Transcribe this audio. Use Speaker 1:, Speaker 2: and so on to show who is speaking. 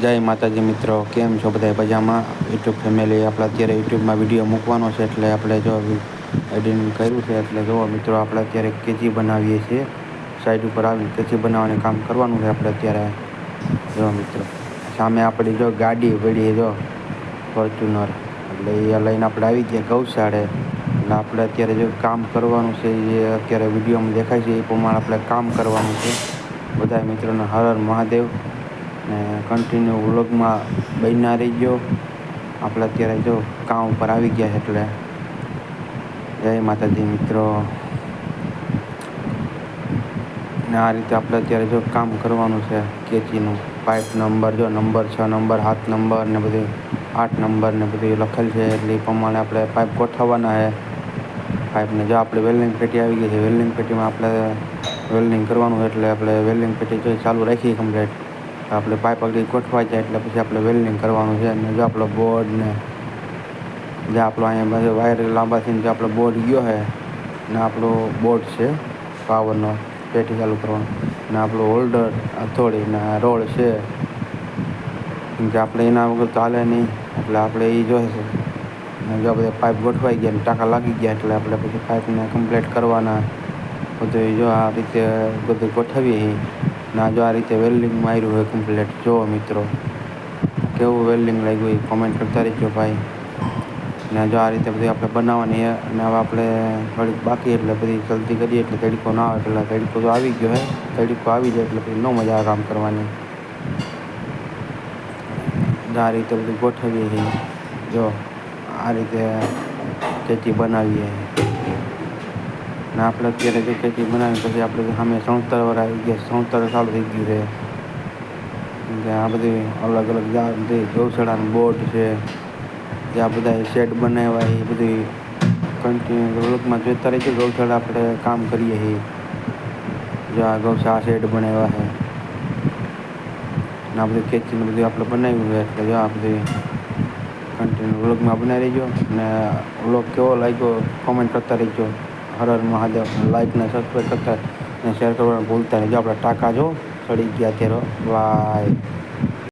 Speaker 1: જય માતાજી મિત્રો, કેમ છો બધા મજામાં? યુટ્યુબ ફેમિલી, આપણે અત્યારે યુટ્યુબમાં વિડીયો મૂકવાનો છે એટલે આપણે જો એડિટિંગ કર્યું છે એટલે જો મિત્રો આપણે અત્યારે કેચી બનાવીએ છીએ. સાઈડ ઉપર આવીને કેચી બનાવવાનું કામ કરવાનું છે આપણે અત્યારે. જો મિત્રો સામે આપણી જો ગાડી પડી જો ફોર્ચ્યુનર, એટલે એ લઈને આપણે આવી ગયા ગૌશાળે. એટલે આપણે અત્યારે જો કામ કરવાનું છે એ અત્યારે વિડીયોમાં દેખાય છે એ પ્રમાણે આપણે કામ કરવાનું છે. બધા મિત્રોને હર હર મહાદેવ ને કન્ટિન્યુ વ્લોગમાં બન્યા રહીજો. આપણે અત્યારે જો કામ ઉપર આવી ગયા એટલે જય માતાજી મિત્રો. ને આ રીતે આપણે અત્યારે જો કામ કરવાનું છે કેચીનું. પાઇપ નંબર જો નંબર 6 નંબર 7 નંબર ને બધું 8 નંબર ને બધું લખેલ છે એટલે એ પ્રમાણે આપણે પાઇપ ગોઠવવાના છે. પાઇપને જો આપણે વેલ્ડિંગ પેટી આવી ગઈ છે, વેલ્ડિંગ પેટીમાં આપણે વેલ્ડિંગ કરવાનું એટલે આપણે વેલ્ડિંગ પેટી જો ચાલુ રાખી કમ્પ્લીટ. આપણે પાઇપ આગળ ગોઠવાઈ જાય એટલે પછી આપણે વેલ્ડિંગ કરવાનું છે. અને જો આપણો બોર્ડ ને જે આપણો અહીંયા બધું વાયર લાંબા થઈને જે આપણો બોર્ડ ગયો છે ને આપણો બોર્ડ છે પાવરનો પેટી ચાલુ કરવાનો, ને આપણું હોલ્ડર હથોડી ને રોડ છે કે આપણે એના વગર તો ચાલે નહીં એટલે આપણે એ જોઈશે. અને જો બધા પાઇપ ગોઠવાઈ ગયા ને ટાંકા લાગી ગયા એટલે આપણે પછી પાઇપને કમ્પ્લીટ કરવાના. બધું જો આ રીતે બધું ગોઠવીએ ને જો આ રીતે વેલ્ડિંગ માર્યું હોય કમ્પ્લીટ. જો મિત્રો કેવું વેલ્ડિંગ લાગ્યું એ કોમેન્ટ કરતા રહેજો ભાઈ. ને જો આ રીતે બધી આપણે બનાવવાની છે. અને હવે આપણે થોડીક બાકી એટલે બધી જલ્દી કરીએ એટલે તડકો ના આવે. એટલે તડકો તો આવી ગયો છે, તડકો આવી જાય એટલે પછી ન મજા આવે કામ કરવાની. આ રીતે બધું ગોઠવીએ છીએ. જો આ રીતે કેચી બનાવીએ ને આપણે અત્યારે જો કેચી બનાવી પછી આપણે સામે સણતરવાળા આવી ગયા. સણતર ચાલુ થઈ ગયું છે. આ બધી અલગ અલગ બધી ગૌશાળાનું બોર્ડ છે, જ્યાં બધા શેડ બનાવ્યા એ બધી કન્ટિન્યુ વ્લોગમાં જોતા રહીશું. ગૌશાળા આપણે કામ કરીએ છીએ. જો આ ગૌશાળા શેડ બનાવ્યા છે ને આ બધી કેચીને બધું આપણે બનાવ્યું છે એટલે જો આ બધી કન્ટિન્યુ વ્લોગમાં બનાવી રહીજો. અને વ્લોગ કેવો લાગ્યો કોમેન્ટ કરતા રહીજો. હર હર મહાદેવ. લાઈક ને સબસ્ક્રાઈબ કરતા ને શેર કરવાનું ભૂલતા નહીં. જો આપણે ટાંકા જો ચડી ગયા અત્યારે ભાઈ.